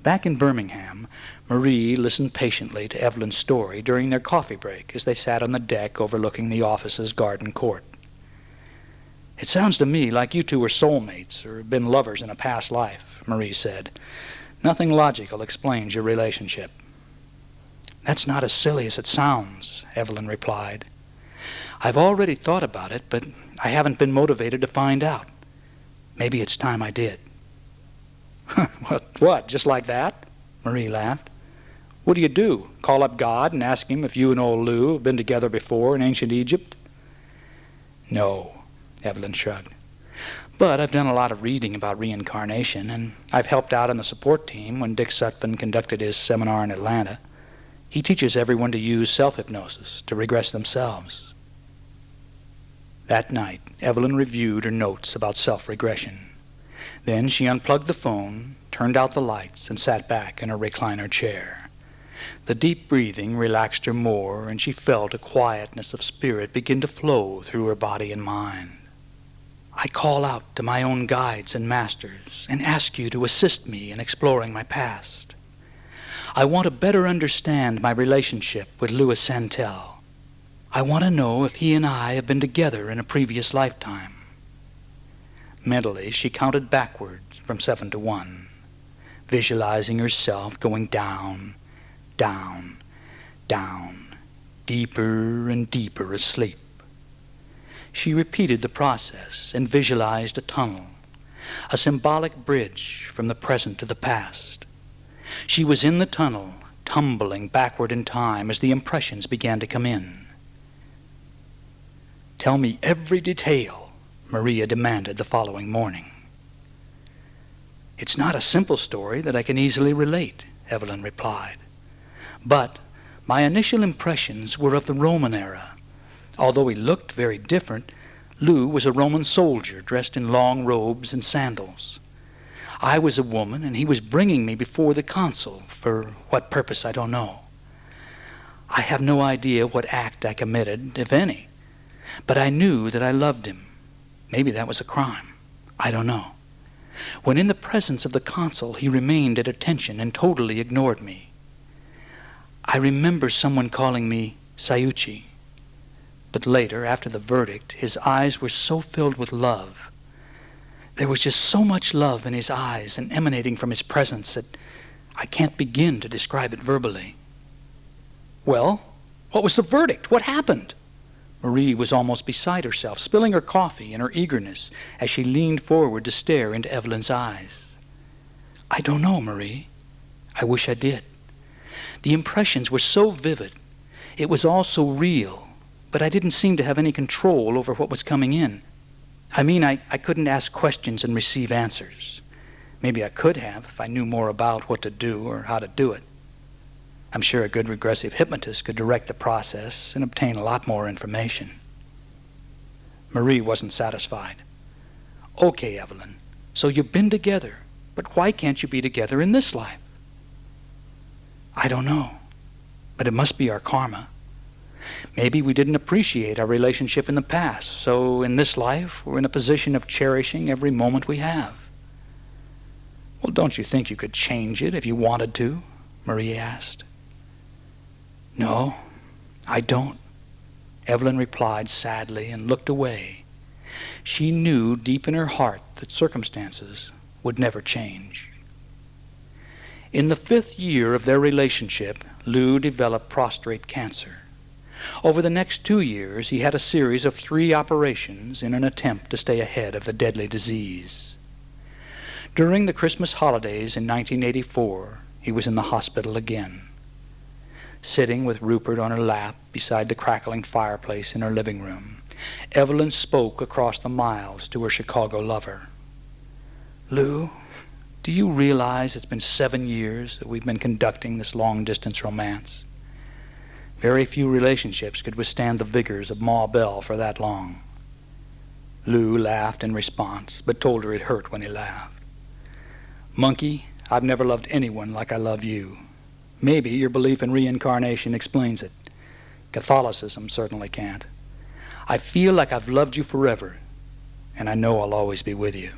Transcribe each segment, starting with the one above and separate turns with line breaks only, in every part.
Back in Birmingham, Marie listened patiently to Evelyn's story during their coffee break as they sat on the deck overlooking the office's garden court. "It sounds to me like you two are soulmates or have been lovers in a past life," Marie said. "Nothing logical explains your relationship." "That's not as silly as it sounds," Evelyn replied. "I've already thought about it, but I haven't been motivated to find out. Maybe it's time I did." What, just like that?" Marie laughed. "What do? Call up God and ask him if you and old Lou have been together before in ancient Egypt?" "No," Evelyn shrugged. "But I've done a lot of reading about reincarnation, and I've helped out on the support team when Dick Sutphen conducted his seminar in Atlanta. He teaches everyone to use self-hypnosis to regress themselves." That night, Evelyn reviewed her notes about self-regression. Then she unplugged the phone, turned out the lights, and sat back in her recliner chair. The deep breathing relaxed her more, and she felt a quietness of spirit begin to flow through her body and mind. "I call out to my own guides and masters and ask you to assist me in exploring my past. I want to better understand my relationship with Louis Santel. I want to know if he and I have been together in a previous lifetime." Mentally, she counted backwards from 7 to 1, visualizing herself going down, down, down, deeper and deeper asleep. She repeated the process and visualized a tunnel, a symbolic bridge from the present to the past. She was in the tunnel, tumbling backward in time as the impressions began to come in. "Tell me every detail," Maria demanded the following morning. "It's not a simple story that I can easily relate," Evelyn replied. "But my initial impressions were of the Roman era. Although he looked very different, Lou was a Roman soldier dressed in long robes and sandals. I was a woman, and he was bringing me before the consul, for what purpose I don't know. I have no idea what act I committed, if any, but I knew that I loved him. Maybe that was a crime. I don't know. When in the presence of the consul, he remained at attention and totally ignored me. I remember someone calling me Sayuchi. But later, after the verdict, his eyes were so filled with love. There was just so much love in his eyes and emanating from his presence that I can't begin to describe it verbally." "Well, what was the verdict? What happened?" Marie was almost beside herself, spilling her coffee in her eagerness as she leaned forward to stare into Evelyn's eyes. "I don't know, Marie. I wish I did. The impressions were so vivid. It was all so real, but I didn't seem to have any control over what was coming in. I mean, I couldn't ask questions and receive answers. Maybe I could have if I knew more about what to do or how to do it. I'm sure a good regressive hypnotist could direct the process and obtain a lot more information." Marie wasn't satisfied. "Okay, Evelyn, so you've been together, but why can't you be together in this life?" "I don't know, but it must be our karma. Maybe we didn't appreciate our relationship in the past, so in this life we're in a position of cherishing every moment we have." "Well, don't you think you could change it if you wanted to?" Marie asked. "No, I don't," Evelyn replied sadly and looked away. She knew deep in her heart that circumstances would never change. In the 5th year of their relationship, Lou developed prostate cancer. Over the next 2 years, he had a series of 3 operations in an attempt to stay ahead of the deadly disease. During the Christmas holidays in 1984, he was in the hospital again. Sitting with Rupert on her lap beside the crackling fireplace in her living room, Evelyn spoke across the miles to her Chicago lover. "Lou, do you realize it's been 7 years that we've been conducting this long-distance romance? Very few relationships could withstand the vigors of Ma Bell for that long." Lou laughed in response, but told her it hurt when he laughed. "Monkey, I've never loved anyone like I love you. Maybe your belief in reincarnation explains it. Catholicism certainly can't. I feel like I've loved you forever, and I know I'll always be with you."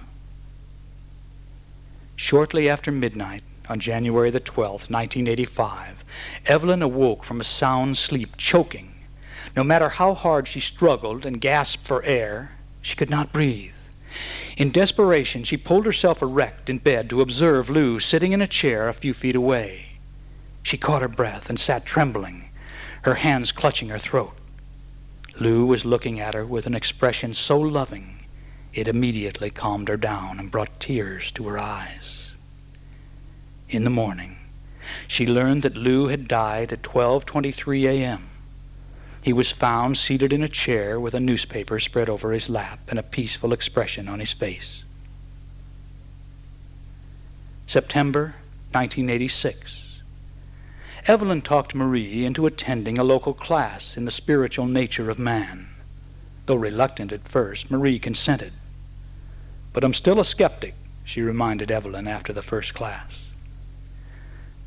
Shortly after midnight, on January the 12th, 1985, Evelyn awoke from a sound sleep, choking. No matter how hard she struggled and gasped for air, she could not breathe. In desperation, she pulled herself erect in bed to observe Lou sitting in a chair a few feet away. She caught her breath and sat trembling, her hands clutching her throat. Lou was looking at her with an expression so loving, it immediately calmed her down and brought tears to her eyes. In the morning, she learned that Lou had died at 12:23 a.m. He was found seated in a chair with a newspaper spread over his lap and a peaceful expression on his face. September 1986. Evelyn talked Marie into attending a local class in the spiritual nature of man. Though reluctant at first, Marie consented. "But I'm still a skeptic," she reminded Evelyn after the first class.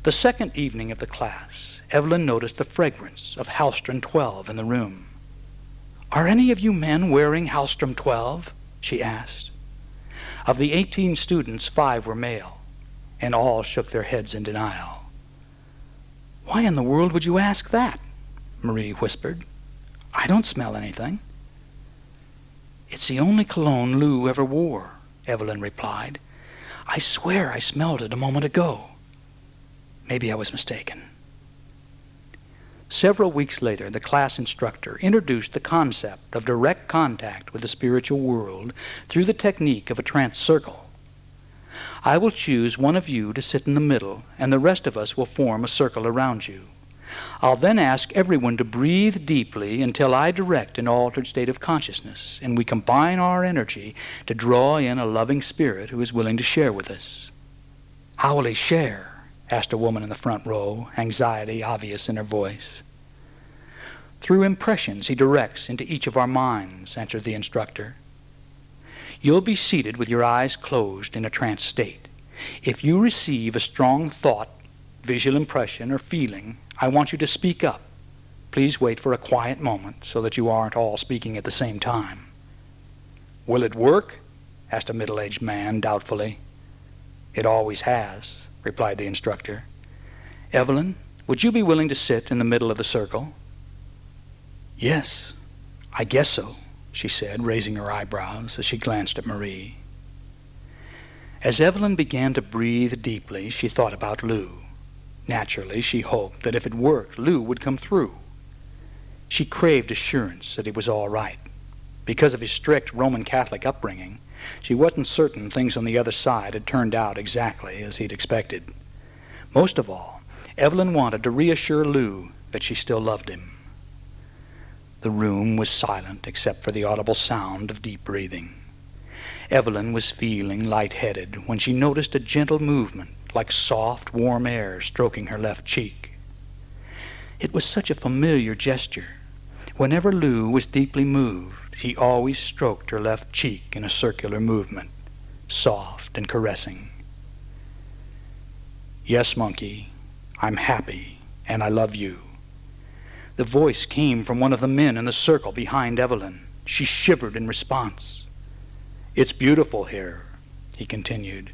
The second evening of the class, Evelyn noticed the fragrance of Halstrom 12 in the room. "Are any of you men wearing Halstrom 12? She asked. Of the 18 students, 5 were male, and all shook their heads in denial. "Why in the world would you ask that?" Marie whispered. "I don't smell anything." "It's the only cologne Lou ever wore," Evelyn replied. "I swear I smelled it a moment ago. Maybe I was mistaken." Several weeks later, the class instructor introduced the concept of direct contact with the spiritual world through the technique of a trance circle. "I will choose one of you to sit in the middle, and the rest of us will form a circle around you. I'll then ask everyone to breathe deeply until I direct an altered state of consciousness, and we combine our energy to draw in a loving spirit who is willing to share with us." "How will he share?" asked a woman in the front row, anxiety obvious in her voice. "Through impressions he directs into each of our minds," answered the instructor. "You'll be seated with your eyes closed in a trance state. If you receive a strong thought, visual impression, or feeling, I want you to speak up. Please wait for a quiet moment so that you aren't all speaking at the same time." "Will it work?" asked a middle-aged man doubtfully. "It always has," replied the instructor. "Evelyn, would you be willing to sit in the middle of the circle?" "Yes, I guess so," she said, raising her eyebrows as she glanced at Marie. As Evelyn began to breathe deeply, she thought about Lou. Naturally, she hoped that if it worked, Lou would come through. She craved assurance that he was all right. Because of his strict Roman Catholic upbringing, she wasn't certain things on the other side had turned out exactly as he'd expected. Most of all, Evelyn wanted to reassure Lou that she still loved him. The room was silent except for the audible sound of deep breathing. Evelyn was feeling lightheaded when she noticed a gentle movement, like soft, warm air stroking her left cheek. It was such a familiar gesture. Whenever Lou was deeply moved, he always stroked her left cheek in a circular movement, soft and caressing. "Yes, monkey, I'm happy, and I love you." The voice came from one of the men in the circle behind Evelyn. She shivered in response. "It's beautiful here," he continued.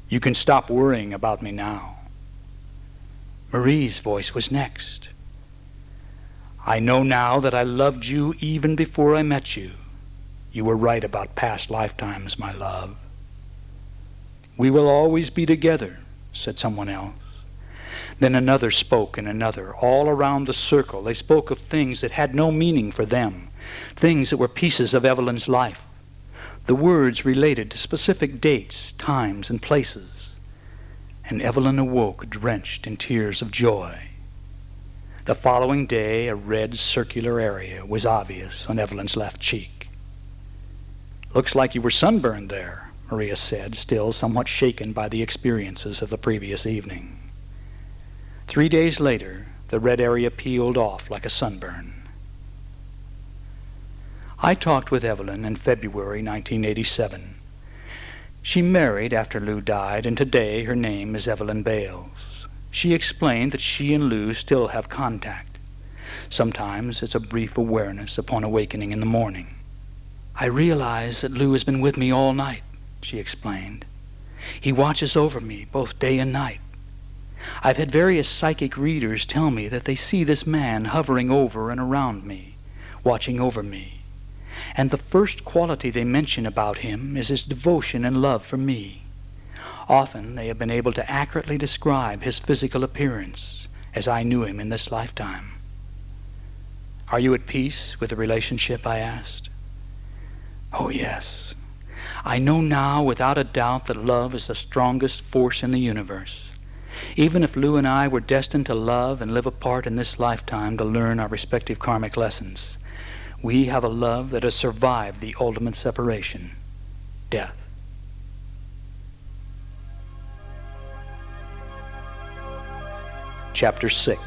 "You can stop worrying about me now." Marie's voice was next. "I know now that I loved you even before I met you. You were right about past lifetimes, my love." "We will always be together," said someone else. Then another spoke and another. All around the circle they spoke of things that had no meaning for them, things that were pieces of Evelyn's life. The words related to specific dates, times, and places. And Evelyn awoke drenched in tears of joy. The following day, a red circular area was obvious on Evelyn's left cheek. "Looks like you were sunburned there," Maria said, still somewhat shaken by the experiences of the previous evening. 3 days later, the red area peeled off like a sunburn. I talked with Evelyn in February 1987. She married after Lou died, and today her name is Evelyn Bales. She explained that she and Lou still have contact. Sometimes it's a brief awareness upon awakening in the morning. "I realize that Lou has been with me all night," she explained. He watches over me both day and night. I've had various psychic readers tell me that they see this man hovering over and around me, watching over me. And the first quality they mention about him is his devotion and love for me. Often they have been able to accurately describe his physical appearance as I knew him in this lifetime. Are you at peace with the relationship? I asked. Oh, yes. I know now without a doubt that love is the strongest force in the universe. Even if Lou and I were destined to love and live apart in this lifetime to learn our respective karmic lessons, we have a love that has survived the ultimate separation, death. Chapter 6.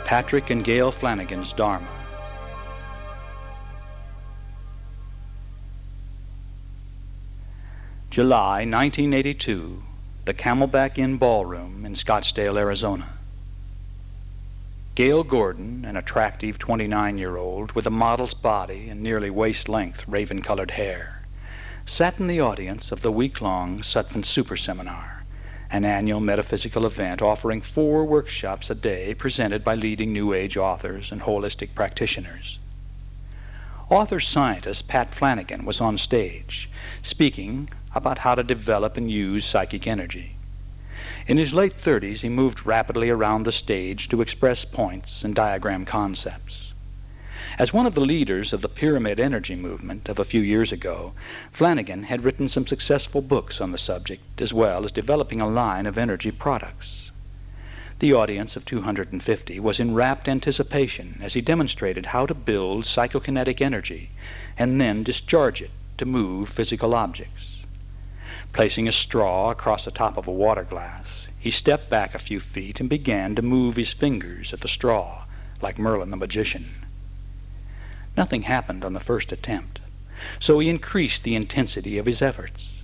Patrick and Gail Flanagan's Dharma. July 1982, the Camelback Inn Ballroom in Scottsdale, Arizona. Gail Gordon, an attractive 29-year-old with a model's body and nearly waist-length raven-colored hair, sat in the audience of the week-long Sutphen Super Seminar, an annual metaphysical event offering 4 workshops a day presented by leading New Age authors and holistic practitioners. Author-scientist Pat Flanagan was on stage, speaking about how to develop and use psychic energy. In his late 30s, he moved rapidly around the stage to express points and diagram concepts. As one of the leaders of the pyramid energy movement of a few years ago, Flanagan had written some successful books on the subject, as well as developing a line of energy products. The audience of 250 was in rapt anticipation as he demonstrated how to build psychokinetic energy and then discharge it to move physical objects. Placing a straw across the top of a water glass, he stepped back a few feet and began to move his fingers at the straw, like Merlin the magician. Nothing happened on the first attempt, so he increased the intensity of his efforts.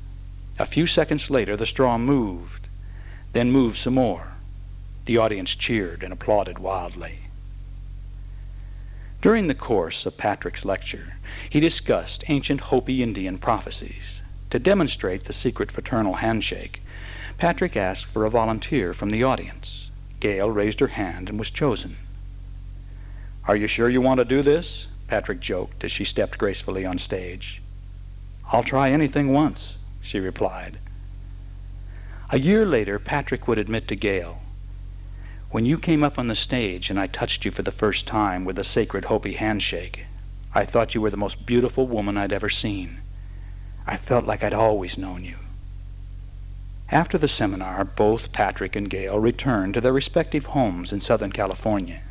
A few seconds later, the straw moved, then moved some more. The audience cheered and applauded wildly. During the course of Patrick's lecture, he discussed ancient Hopi Indian prophecies. To demonstrate the secret fraternal handshake, Patrick asked for a volunteer from the audience. Gail raised her hand and was chosen. "Are you sure you want to do this?" Patrick joked as she stepped gracefully on stage. "I'll try anything once," she replied. A year later, Patrick would admit to Gail, "When you came up on the stage and I touched you for the first time with a sacred Hopi handshake, I thought you were the most beautiful woman I'd ever seen. I felt like I'd always known you." After the seminar, both Patrick and Gail returned to their respective homes in Southern California.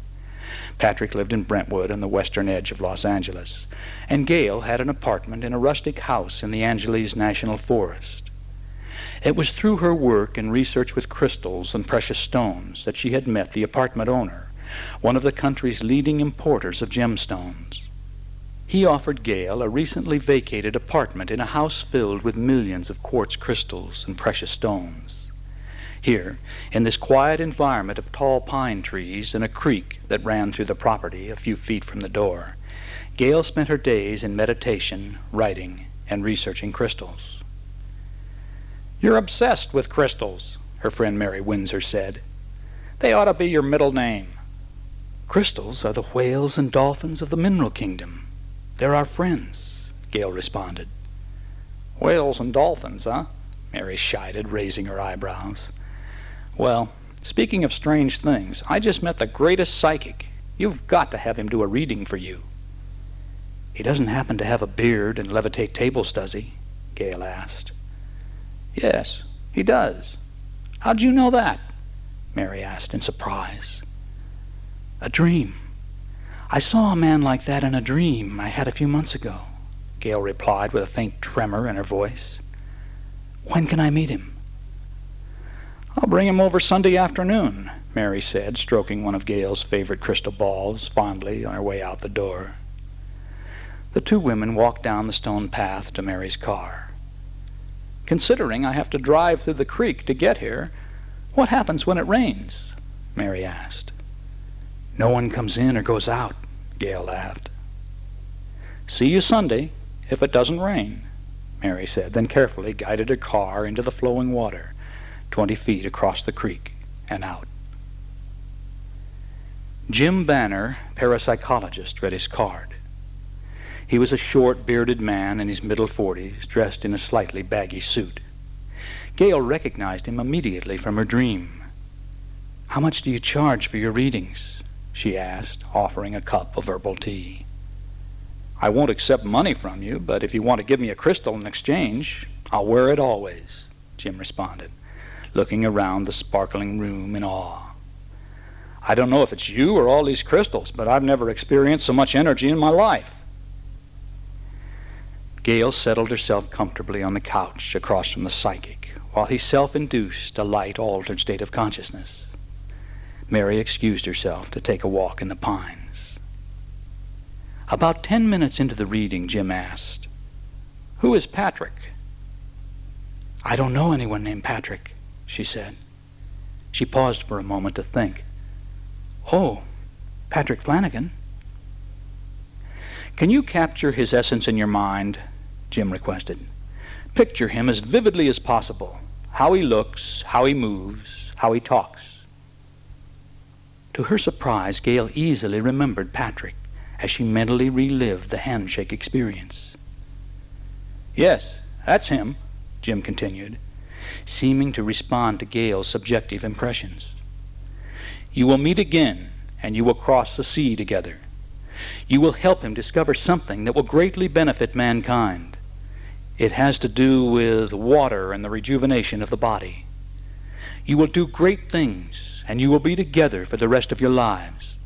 Patrick lived in Brentwood on the western edge of Los Angeles, and Gail had an apartment in a rustic house in the Angeles National Forest. It was through her work and research with crystals and precious stones that she had met the apartment owner, one of the country's leading importers of gemstones. He offered Gail a recently vacated apartment in a house filled with millions of quartz crystals and precious stones. Here, in this quiet environment of tall pine trees and a creek that ran through the property a few feet from the door, Gail spent her days in meditation, writing, and researching crystals. "You're obsessed with crystals," her friend Mary Windsor said. "They ought to be your middle name." "Crystals are the whales and dolphins of the mineral kingdom. They're our friends," Gail responded. "Whales and dolphins, huh?" Mary chided, raising her eyebrows. "Well, speaking of strange things, I just met the greatest psychic. You've got to have him do a reading for you." "He doesn't happen to have a beard and levitate tables, does he?" Gail asked. "Yes, he does. How'd you know that?" Mary asked in surprise. "A dream. I saw a man like that in a dream I had a few months ago," Gail replied with a faint tremor in her voice. "When can I meet him?" "I'll bring him over Sunday afternoon," Mary said, stroking one of Gail's favorite crystal balls fondly on her way out the door. The two women walked down the stone path to Mary's car. "Considering I have to drive through the creek to get here, what happens when it rains?" Mary asked. "No one comes in or goes out," Gail laughed. "See you Sunday, if it doesn't rain," Mary said, then carefully guided her car into the flowing water, 20 feet across the creek and out. Jim Banner, parapsychologist, read his card. He was a short, bearded man in his middle 40s, dressed in a slightly baggy suit. Gail recognized him immediately from her dream. "How much do you charge for your readings?" she asked, offering a cup of herbal tea. "I won't accept money from you, but if you want to give me a crystal in exchange, I'll wear it always," Jim responded, looking around the sparkling room in awe. "I don't know if it's you or all these crystals, but I've never experienced so much energy in my life." Gail settled herself comfortably on the couch across from the psychic, while he self-induced a light, altered state of consciousness. Mary excused herself to take a walk in the pines. About 10 minutes into the reading, Jim asked, "Who is Patrick?" "I don't know anyone named Patrick," she said. She paused for a moment to think. "Oh, Patrick Flanagan." "Can you capture his essence in your mind?" Jim requested. "Picture him as vividly as possible. How he looks, how he moves, how he talks." To her surprise, Gail easily remembered Patrick as she mentally relived the handshake experience. "Yes, that's him," Jim continued, seeming to respond to Gail's subjective impressions. "You will meet again, and you will cross the sea together. You will help him discover something that will greatly benefit mankind. It has to do with water and the rejuvenation of the body. You will do great things, and you will be together for the rest of your lives.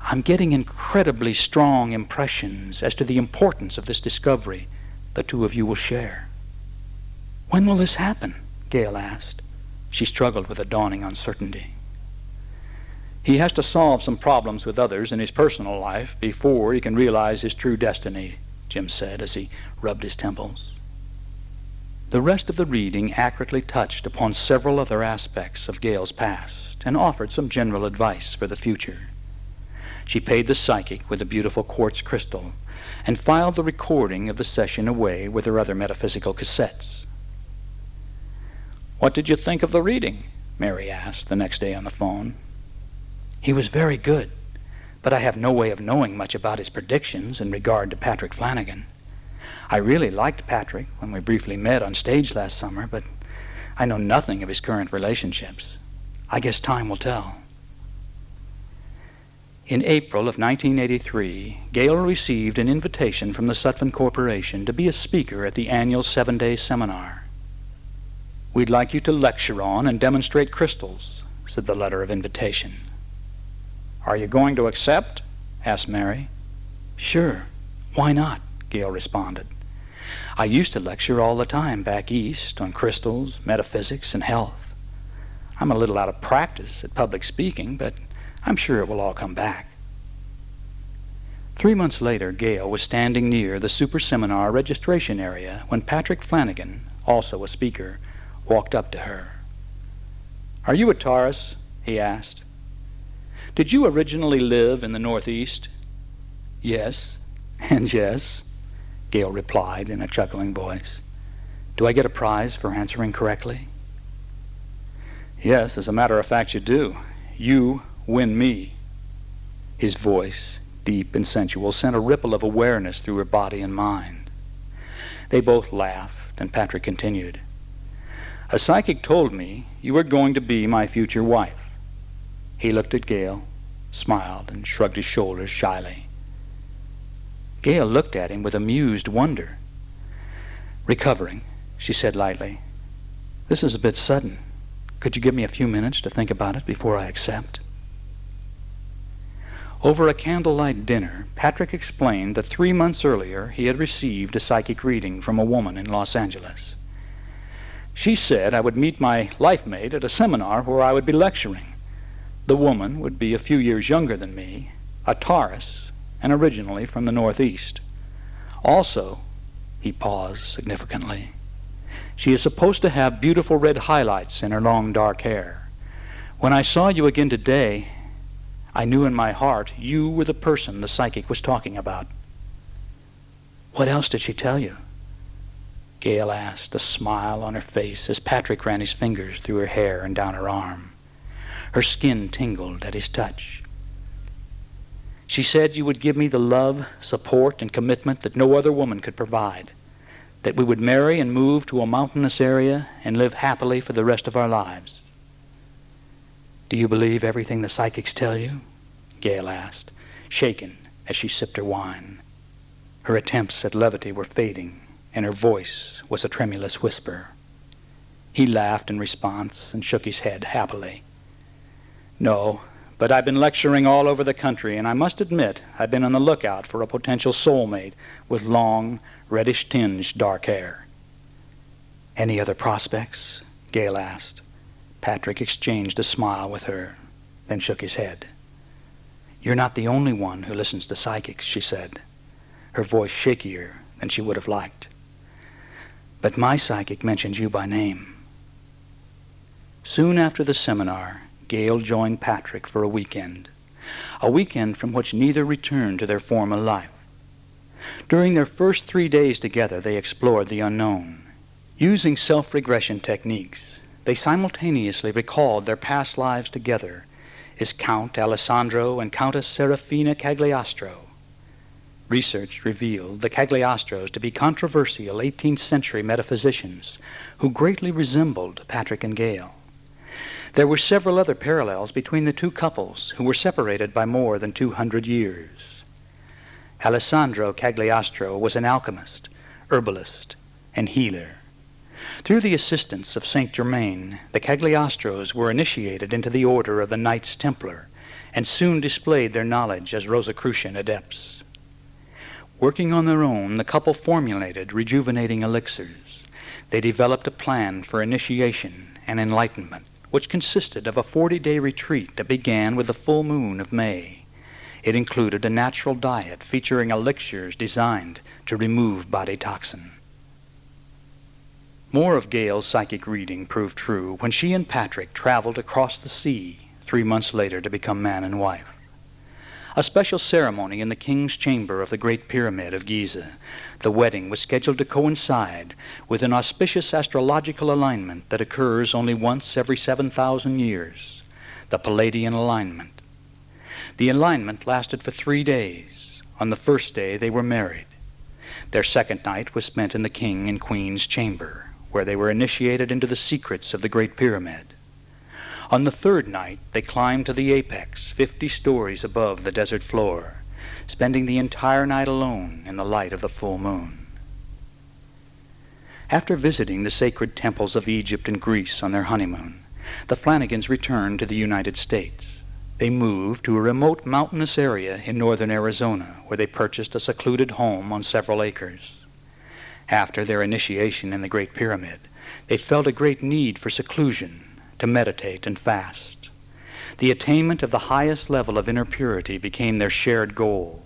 I'm getting incredibly strong impressions as to the importance of this discovery the two of you will share." "When will this happen?" Gail asked. She struggled with a dawning uncertainty. "He has to solve some problems with others in his personal life before he can realize his true destiny," Jim said as he rubbed his temples. The rest of the reading accurately touched upon several other aspects of Gail's past and offered some general advice for the future. She paid the psychic with a beautiful quartz crystal and filed the recording of the session away with her other metaphysical cassettes. "What did you think of the reading?" Mary asked the next day on the phone. "He was very good, but I have no way of knowing much about his predictions in regard to Patrick Flanagan. I really liked Patrick when we briefly met on stage last summer, but I know nothing of his current relationships. I guess time will tell." In April of 1983, Gail received an invitation from the Sutphen Corporation to be a speaker at the annual 7-day seminar. "We'd like you to lecture on and demonstrate crystals," said the letter of invitation. "Are you going to accept?" asked Mary. "Sure. Why not?" Gail responded. "I used to lecture all the time back east on crystals, metaphysics, and health. I'm a little out of practice at public speaking, but I'm sure it will all come back." 3 months later, Gail was standing near the super seminar registration area when Patrick Flanagan, also a speaker, walked up to her. "Are you a Taurus?" he asked. "Did you originally live in the Northeast?" "Yes, and yes," Gail replied in a chuckling voice. "Do I get a prize for answering correctly?" "Yes, as a matter of fact, you do. You win me." His voice, deep and sensual, sent a ripple of awareness through her body and mind. They both laughed, and Patrick continued. "A psychic told me you were going to be my future wife." He looked at Gail, smiled, and shrugged his shoulders shyly. Gail looked at him with amused wonder. Recovering, she said lightly, "This is a bit sudden. Could you give me a few minutes to think about it before I accept?" Over a candlelight dinner, Patrick explained that 3 months earlier he had received a psychic reading from a woman in Los Angeles. She said I would meet my life mate at a seminar where I would be lecturing. The woman would be a few years younger than me, a Taurus, and originally from the Northeast. Also, he paused significantly, she is supposed to have beautiful red highlights in her long dark hair. When I saw you again today, I knew in my heart you were the person the psychic was talking about." "What else did she tell you?" Gail asked, a smile on her face as Patrick ran his fingers through her hair and down her arm. Her skin tingled at his touch. She said you would give me the love, support, and commitment that no other woman could provide, that we would marry and move to a mountainous area and live happily for the rest of our lives. Do you believe everything the psychics tell you? Gail asked, shaken as she sipped her wine. Her attempts at levity were fading, and her voice was a tremulous whisper. He laughed in response and shook his head happily. No, but I've been lecturing all over the country, and I must admit I've been on the lookout for a potential soulmate with long, reddish-tinged dark hair. Any other prospects? Gail asked. Patrick exchanged a smile with her, then shook his head. You're not the only one who listens to psychics, she said, her voice shakier than she would have liked. But my psychic mentions you by name. Soon after the seminar, Gail joined Patrick for a weekend from which neither returned to their former life. During their first 3 days together, they explored the unknown. Using self-regression techniques, they simultaneously recalled their past lives together as Count Alessandro and Countess Serafina Cagliostro. Research revealed the Cagliostros to be controversial 18th century metaphysicians who greatly resembled Patrick and Gail. There were several other parallels between the two couples who were separated by more than 200 years. Alessandro Cagliostro was an alchemist, herbalist, and healer. Through the assistance of Saint Germain, the Cagliostros were initiated into the order of the Knights Templar and soon displayed their knowledge as Rosicrucian adepts. Working on their own, the couple formulated rejuvenating elixirs. They developed a plan for initiation and enlightenment, which consisted of a 40-day retreat that began with the full moon of May. It included a natural diet featuring elixirs designed to remove body toxin. More of Gail's psychic reading proved true when she and Patrick traveled across the sea 3 months later to become man and wife. A special ceremony in the king's chamber of the Great Pyramid of Giza. The wedding was scheduled to coincide with an auspicious astrological alignment that occurs only once every 7,000 years, the Palladian alignment. The alignment lasted for 3 days. On the first day, they were married. Their second night was spent in the king and queen's chamber, where they were initiated into the secrets of the Great Pyramid. On the third night, they climbed to the apex, 50 stories above the desert floor, spending the entire night alone in the light of the full moon. After visiting the sacred temples of Egypt and Greece on their honeymoon, the Flanagans returned to the United States. They moved to a remote mountainous area in northern Arizona, where they purchased a secluded home on several acres. After their initiation in the Great Pyramid, they felt a great need for seclusion, to meditate and fast. The attainment of the highest level of inner purity became their shared goal.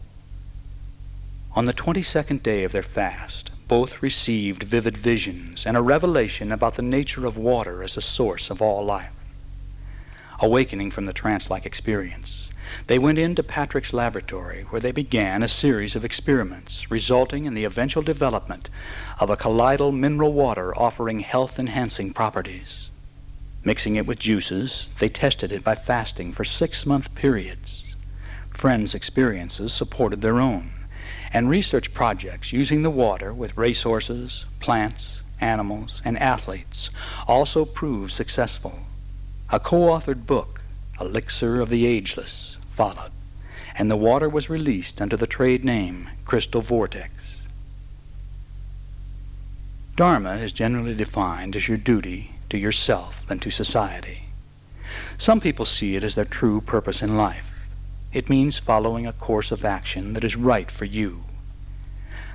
On the 22nd day of their fast, both received vivid visions and a revelation about the nature of water as the source of all life. Awakening from the trance-like experience, they went into Patrick's laboratory, where they began a series of experiments, resulting in the eventual development of a colloidal mineral water offering health-enhancing properties. Mixing it with juices, they tested it by fasting for 6-month periods. Friends' experiences supported their own, and research projects using the water with racehorses, plants, animals, and athletes also proved successful. A co-authored book, Elixir of the Ageless, followed, and the water was released under the trade name Crystal Vortex. Dharma is generally defined as your duty to yourself and to society. Some people see it as their true purpose in life. It means following a course of action that is right for you.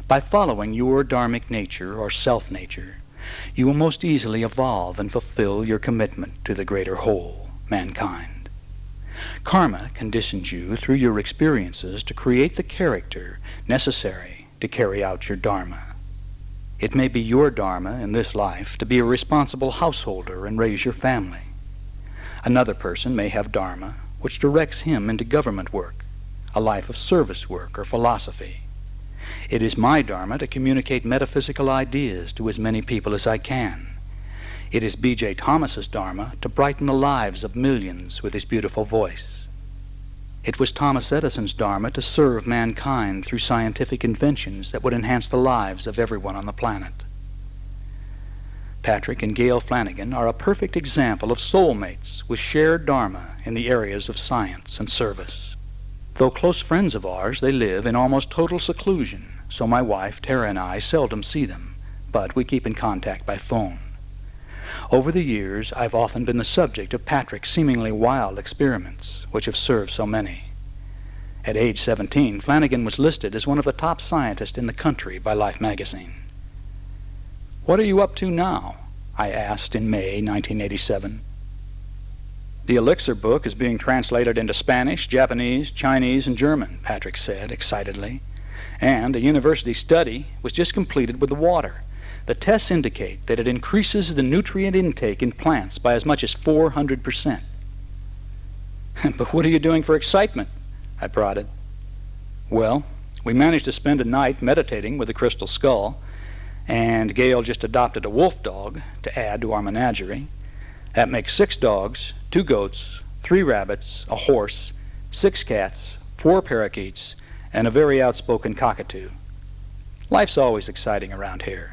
By following your dharmic nature or self-nature, you will most easily evolve and fulfill your commitment to the greater whole, mankind. Karma conditions you through your experiences to create the character necessary to carry out your dharma. It may be your dharma in this life to be a responsible householder and raise your family. Another person may have dharma which directs him into government work, a life of service work or philosophy. It is my dharma to communicate metaphysical ideas to as many people as I can. It is B.J. Thomas's dharma to brighten the lives of millions with his beautiful voice. It was Thomas Edison's dharma to serve mankind through scientific inventions that would enhance the lives of everyone on the planet. Patrick and Gail Flanagan are a perfect example of soulmates with shared dharma in the areas of science and service. Though close friends of ours, they live in almost total seclusion, so my wife, Tara, and I seldom see them, but we keep in contact by phone. Over the years, I've often been the subject of Patrick's seemingly wild experiments, which have served so many. At age 17, Flanagan was listed as one of the top scientists in the country by Life magazine. "What are you up to now?" I asked in May 1987. "The Elixir book is being translated into Spanish, Japanese, Chinese, and German," Patrick said excitedly. "And a university study was just completed with the water. The tests indicate that it increases the nutrient intake in plants by as much as 400%. "But what are you doing for excitement?" I prodded. "Well, we managed to spend a night meditating with the crystal skull, and Gail just adopted a wolf dog to add to our menagerie. That makes 6 dogs, 2 goats, 3 rabbits, a horse, 6 cats, 4 parakeets, and a very outspoken cockatoo. Life's always exciting around here."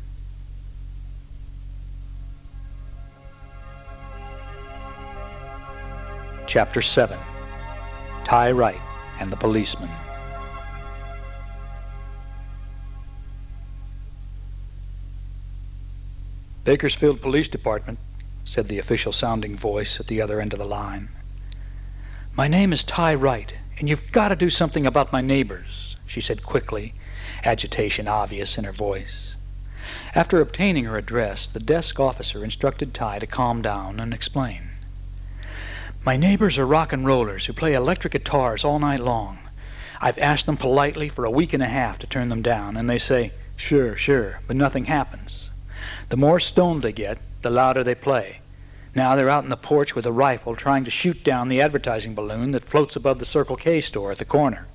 Chapter 7. Ty Wright and the Policeman. "Bakersfield Police Department," said the official-sounding voice at the other end of the line. "My name is Ty Wright, and you've got to do something about my neighbors," she said quickly, agitation obvious in her voice. After obtaining her address, the desk officer instructed Ty to calm down and explain. "My neighbors are rock and rollers who play electric guitars all night long. I've asked them politely for a week and a half to turn them down, and they say, 'Sure, sure,' but nothing happens. The more stoned they get, the louder they play. Now they're out in the porch with a rifle trying to shoot down the advertising balloon that floats above the Circle K store at the corner."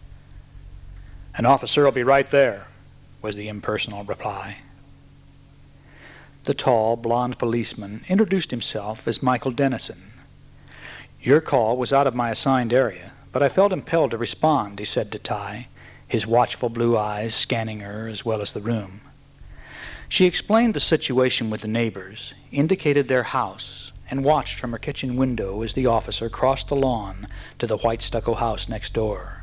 "An officer will be right there," was the impersonal reply. The tall, blond policeman introduced himself as Michael Dennison. "Your call was out of my assigned area, but I felt impelled to respond," he said to Ty, his watchful blue eyes scanning her as well as the room. She explained the situation with the neighbors, indicated their house, and watched from her kitchen window as the officer crossed the lawn to the white stucco house next door.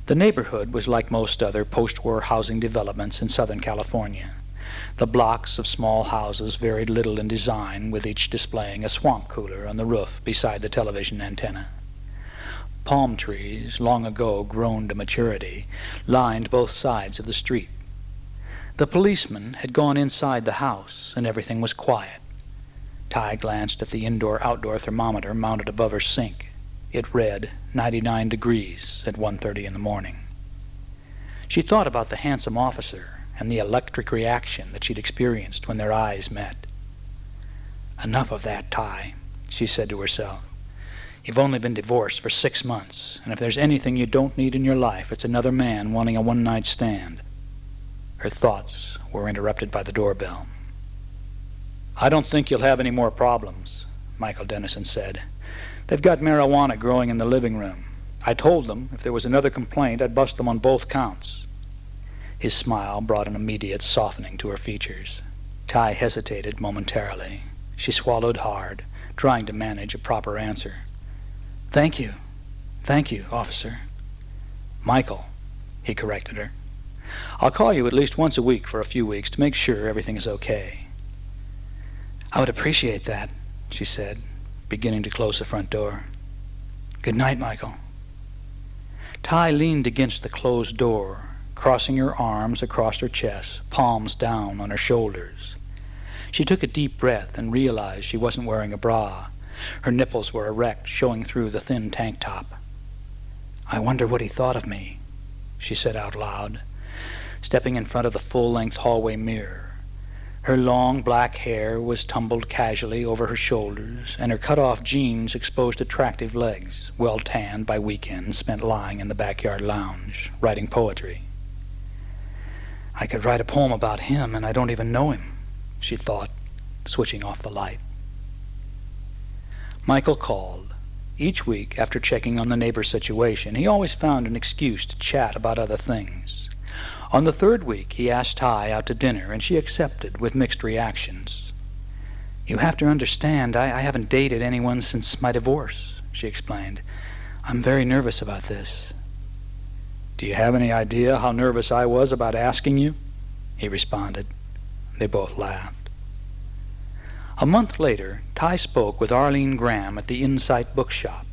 The neighborhood was like most other post-war housing developments in Southern California. The blocks of small houses varied little in design, with each displaying a swamp cooler on the roof beside the television antenna. Palm trees, long ago grown to maturity, lined both sides of the street. The policeman had gone inside the house, and everything was quiet. Ty glanced at the indoor-outdoor thermometer mounted above her sink. It read 99 degrees at 1:30 in the morning. She thought about the handsome officer and the electric reaction that she'd experienced when their eyes met. "Enough of that, Ty," she said to herself. "You've only been divorced for 6 months, and if there's anything you don't need in your life, it's another man wanting a one-night stand." Her thoughts were interrupted by the doorbell. "I don't think you'll have any more problems," Michael Dennison said. "They've got marijuana growing in the living room. I told them if there was another complaint, I'd bust them on both counts." His smile brought an immediate softening to her features. Ty hesitated momentarily. She swallowed hard, trying to manage a proper answer. Thank you, officer." "Michael," he corrected her. "I'll call you at least once a week for a few weeks to make sure everything is okay." "I would appreciate that," she said, beginning to close the front door. "Good night, Michael." Ty leaned against the closed door, crossing her arms across her chest, palms down on her shoulders. She took a deep breath and realized she wasn't wearing a bra. Her nipples were erect, showing through the thin tank top. "I wonder what he thought of me," she said out loud, stepping in front of the full-length hallway mirror. Her long black hair was tumbled casually over her shoulders, and her cut-off jeans exposed attractive legs, well tanned by weekends spent lying in the backyard lounge, writing poetry. I could write a poem about him, and I don't even know him, she thought, switching off the light. Michael called. Each week, after checking on the neighbor's situation, he always found an excuse to chat about other things. On the third week, he asked Ty out to dinner, and she accepted with mixed reactions. "You have to understand, I haven't dated anyone since my divorce," she explained. "I'm very nervous about this." "Do you have any idea how nervous I was about asking you?" he responded. They both laughed. A month later, Ty spoke with Arlene Graham at the Insight Bookshop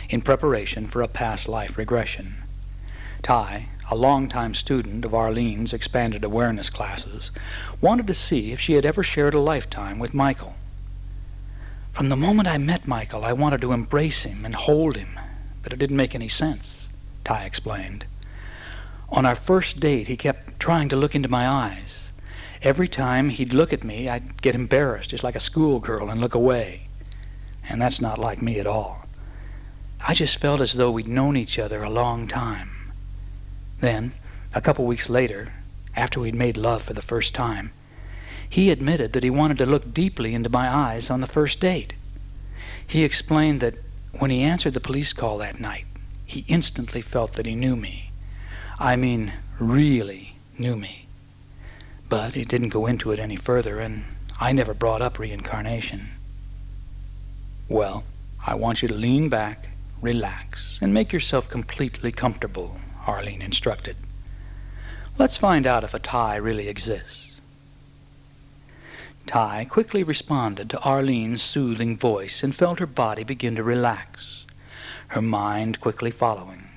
in preparation for a past life regression. Ty, a longtime student of Arlene's expanded awareness classes, wanted to see if she had ever shared a lifetime with Michael. "From the moment I met Michael, I wanted to embrace him and hold him, but it didn't make any sense," Ty explained. "On our first date, he kept trying to look into my eyes. Every time he'd look at me, I'd get embarrassed, just like a schoolgirl, and look away. And that's not like me at all. I just felt as though we'd known each other a long time. Then, a couple weeks later, after we'd made love for the first time, he admitted that he wanted to look deeply into my eyes on the first date. He explained that when he answered the police call that night, he instantly felt that he knew me. I mean, really knew me. But he didn't go into it any further, and I never brought up reincarnation." "Well, I want you to lean back, relax, and make yourself completely comfortable," Arlene instructed. "Let's find out if a Ty really exists." Ty quickly responded to Arlene's soothing voice and felt her body begin to relax, her mind quickly following.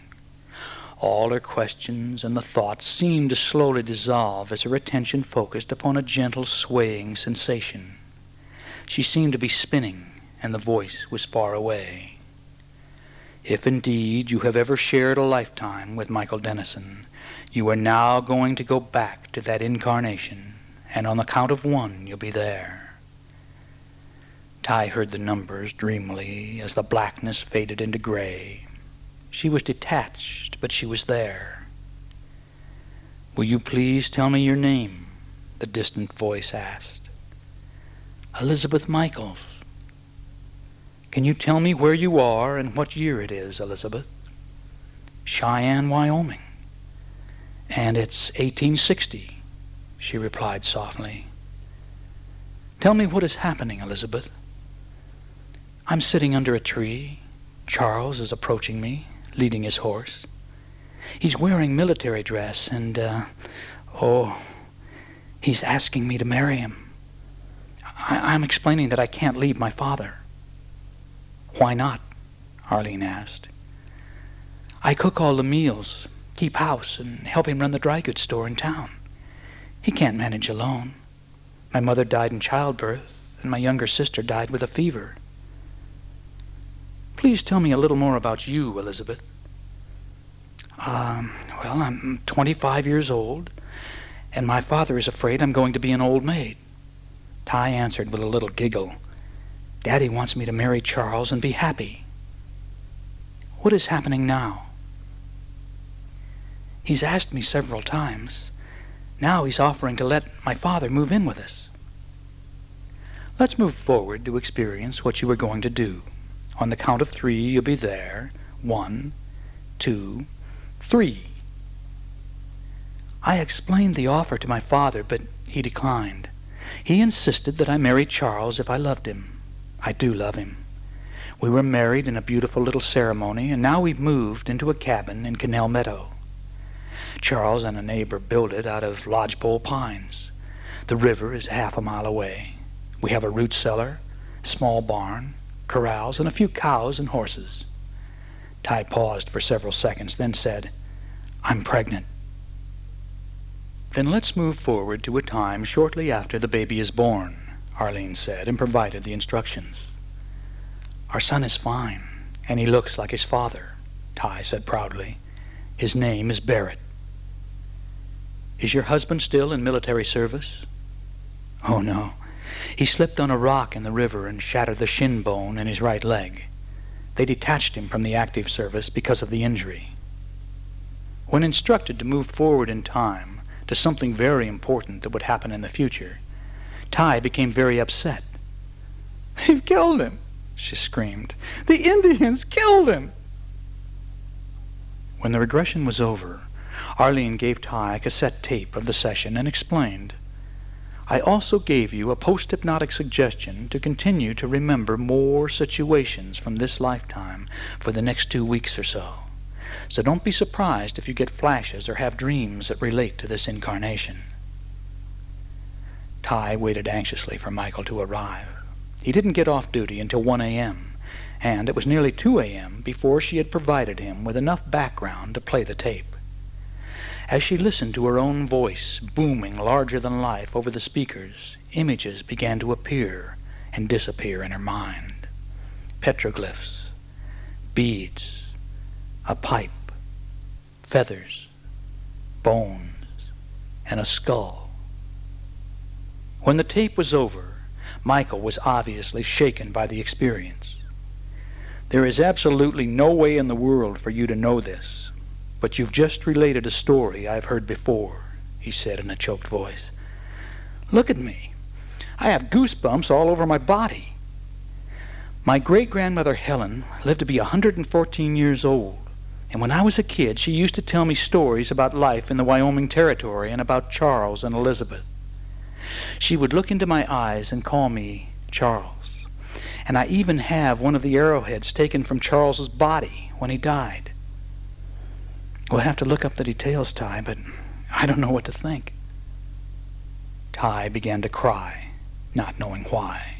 All her questions and the thoughts seemed to slowly dissolve as her attention focused upon a gentle swaying sensation. She seemed to be spinning, and the voice was far away. "If indeed you have ever shared a lifetime with Michael Dennison, you are now going to go back to that incarnation, and on the count of 1, you'll be there." Ty heard the numbers dreamily as the blackness faded into gray. She was detached, but she was there. "Will you please tell me your name?" the distant voice asked. "Elizabeth Michaels." "Can you tell me where you are and what year it is, Elizabeth?" "Cheyenne, Wyoming." "And it's 1860, she replied softly. "Tell me what is happening, Elizabeth." "I'm sitting under a tree. Charles is approaching me, leading his horse. He's wearing military dress, and, he's asking me to marry him. I'm explaining that I can't leave my father." "Why not?" Arlene asked. "I cook all the meals, keep house, and help him run the dry goods store in town. He can't manage alone. My mother died in childbirth, and my younger sister died with a fever." "Please tell me a little more about you, Elizabeth." Well, I'm 25 years old, and my father is afraid I'm going to be an old maid." Ty answered with a little giggle. "Daddy wants me to marry Charles and be happy." "What is happening now?" "He's asked me several times. Now he's offering to let my father move in with us." "Let's move forward to experience what you are going to do. On the count of 3, you'll be there. 1, 2, 3. I explained the offer to my father, but he declined. He insisted that I marry Charles if I loved him. I do love him. We were married in a beautiful little ceremony, and now we've moved into a cabin in Canal Meadow. Charles and a neighbor built it out of lodgepole pines. The river is half a mile away. We have a root cellar, small barn, corrals, and a few cows and horses." Ty paused for several seconds, then said, "I'm pregnant." "Then let's move forward to a time shortly after the baby is born," Arlene said, and provided the instructions. "Our son is fine, and he looks like his father," Ty said proudly. "His name is Barrett." "Is your husband still in military service?" "Oh, no. He slipped on a rock in the river and shattered the shin bone in his right leg. They detached him from the active service because of the injury." When instructed to move forward in time, to something very important that would happen in the future, Ty became very upset. "They've killed him," she screamed. "The Indians killed him." When the regression was over, Arlene gave Ty a cassette tape of the session and explained, "I also gave you a post-hypnotic suggestion to continue to remember more situations from this lifetime for the next 2 weeks or so. So don't be surprised if you get flashes or have dreams that relate to this incarnation." Ty waited anxiously for Michael to arrive. He didn't get off duty until 1 a.m., and it was nearly 2 a.m. before she had provided him with enough background to play the tape. As she listened to her own voice booming larger than life over the speakers, images began to appear and disappear in her mind. Petroglyphs, beads, a pipe, feathers, bones, and a skull. When the tape was over, Michael was obviously shaken by the experience. "There is absolutely no way in the world for you to know this, but you've just related a story I've heard before," he said in a choked voice. "Look at me. I have goosebumps all over my body. My great-grandmother Helen lived to be 114 years old, and when I was a kid, she used to tell me stories about life in the Wyoming Territory and about Charles and Elizabeth. She would look into my eyes and call me Charles, and I even have one of the arrowheads taken from Charles's body when he died. We'll have to look up the details, Ty, but I don't know what to think." Ty began to cry, not knowing why.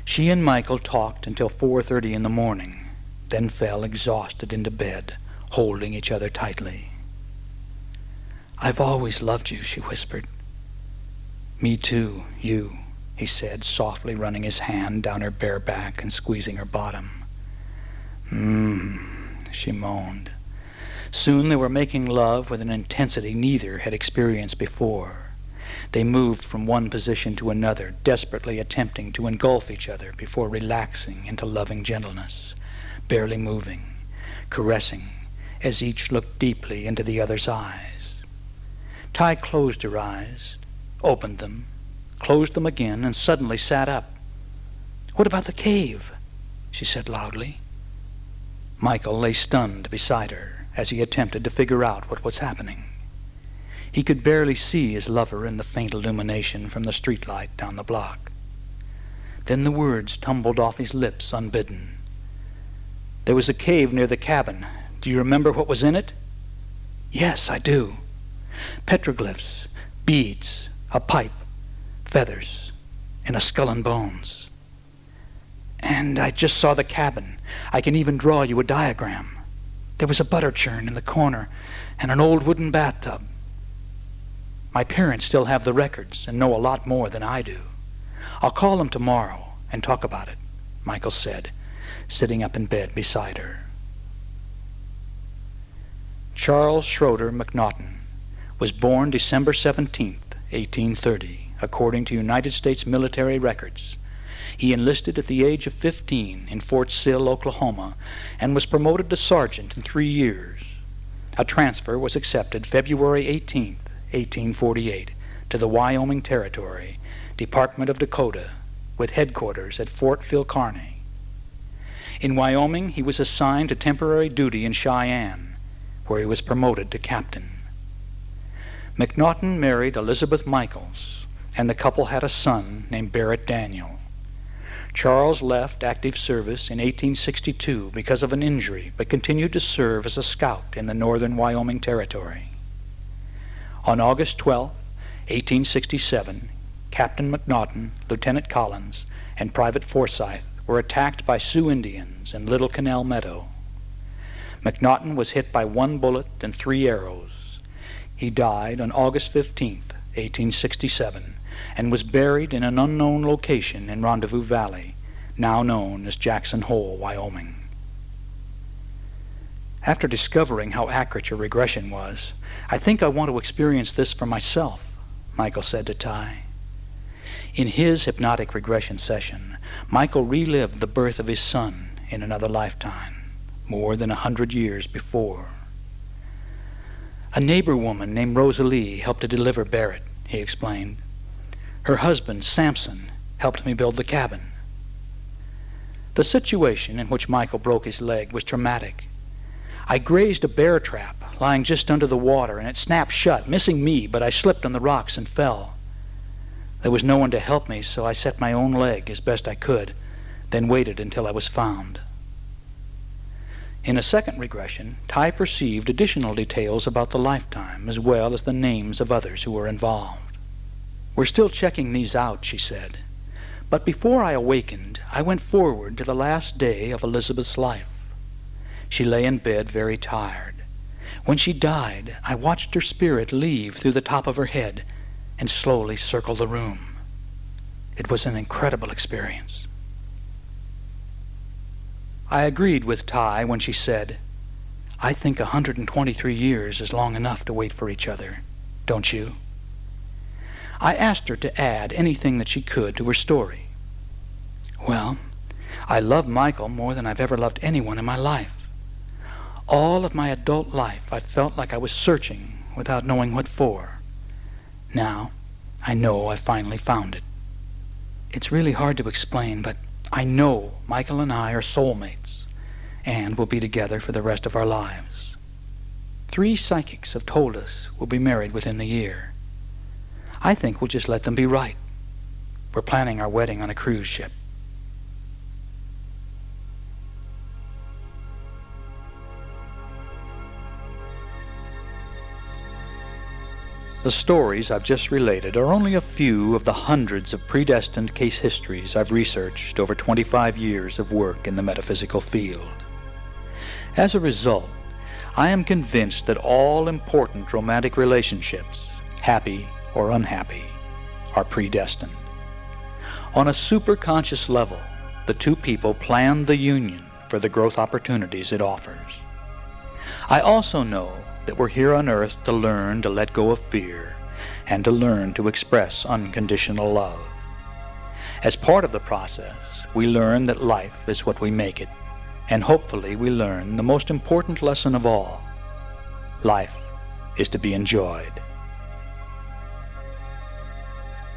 She and Michael talked until 4:30 in the morning, then fell exhausted into bed, holding each other tightly. "I've always loved you," she whispered. "Me too, you," he said, softly running his hand down her bare back and squeezing her bottom. She moaned. Soon they were making love with an intensity neither had experienced before. They moved from one position to another, desperately attempting to engulf each other before relaxing into loving gentleness, barely moving, caressing, as each looked deeply into the other's eyes. Ty closed her eyes, opened them, closed them again, and suddenly sat up. "What about the cave?" she said loudly. Michael lay stunned beside her as he attempted to figure out what was happening. He could barely see his lover in the faint illumination from the streetlight down the block. Then the words tumbled off his lips unbidden. "There was a cave near the cabin. Do you remember what was in it?" "Yes, I do. Petroglyphs, beads, a pipe, feathers, and a skull and bones. And I just saw the cabin. I can even draw you a diagram. There was a butter churn in the corner and an old wooden bathtub. My parents still have the records and know a lot more than I do. I'll call them tomorrow and talk about it," Michael said, sitting up in bed beside her. Charles Schroeder McNaughton was born December 17th, 1830, according to United States military records. He enlisted at the age of 15 in Fort Sill, Oklahoma, and was promoted to sergeant in 3 years. A transfer was accepted February 18th, 1848, to the Wyoming Territory, Department of Dakota, with headquarters at Fort Phil Kearny. In Wyoming, he was assigned to temporary duty in Cheyenne, where he was promoted to captain. McNaughton married Elizabeth Michaels, and the couple had a son named Barrett Daniel. Charles left active service in 1862 because of an injury, but continued to serve as a scout in the northern Wyoming Territory. On August 12, 1867, Captain McNaughton, Lieutenant Collins, and Private Forsyth were attacked by Sioux Indians in Little Canal Meadow. McNaughton was hit by 1 bullet and 3 arrows. He died on August 15th, 1867, and was buried in an unknown location in Rendezvous Valley, now known as Jackson Hole, Wyoming. After discovering how accurate your regression was, I think I want to experience this for myself, Michael said to Ty. In his hypnotic regression session, Michael relived the birth of his son in another lifetime, more than 100 years before. A neighbor woman named Rosalie helped to deliver Barrett, he explained. Her husband, Samson, helped me build the cabin. The situation in which Michael broke his leg was traumatic. I grazed a bear trap lying just under the water, and it snapped shut, missing me, but I slipped on the rocks and fell. There was no one to help me, so I set my own leg as best I could, then waited until I was found. In a second regression, Ty perceived additional details about the lifetime, as well as the names of others who were involved. We're still checking these out, she said. But before I awakened, I went forward to the last day of Elizabeth's life. She lay in bed very tired. When she died, I watched her spirit leave through the top of her head and slowly circle the room. It was an incredible experience. I agreed with Ty when she said, I think 123 years is long enough to wait for each other, don't you? I asked her to add anything that she could to her story. Well, I love Michael more than I've ever loved anyone in my life. All of my adult life I felt like I was searching without knowing what for. Now, I know I finally found it. It's really hard to explain, but I know Michael and I are soulmates and will be together for the rest of our lives. 3 psychics have told us we'll be married within the year. I think we'll just let them be right. We're planning our wedding on a cruise ship. The stories I've just related are only a few of the hundreds of predestined case histories I've researched over 25 years of work in the metaphysical field. As a result, I am convinced that all important romantic relationships, happy or unhappy, are predestined. On a superconscious level, the 2 people planned the union for the growth opportunities it offers. I also know that we're here on earth to learn to let go of fear and to learn to express unconditional love. As part of the process, we learn that life is what we make it, and hopefully we learn the most important lesson of all. Life is to be enjoyed.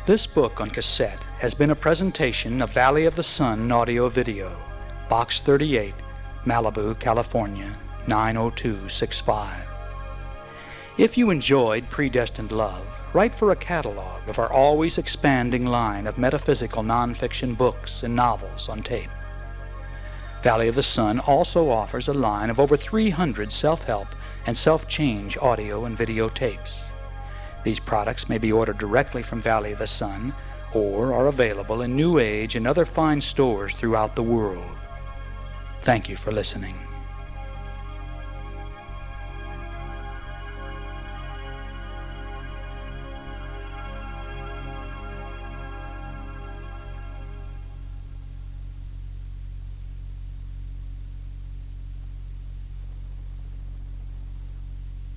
This book on cassette has been a presentation of Valley of the Sun audio video, Box 38, Malibu, California, 90265. If you enjoyed Predestined Love, write for a catalog of our always expanding line of metaphysical nonfiction books and novels on tape. Valley of the Sun also offers a line of over 300 self-help and self-change audio and video tapes. These products may be ordered directly from Valley of the Sun or are available in New Age and other fine stores throughout the world. Thank you for listening.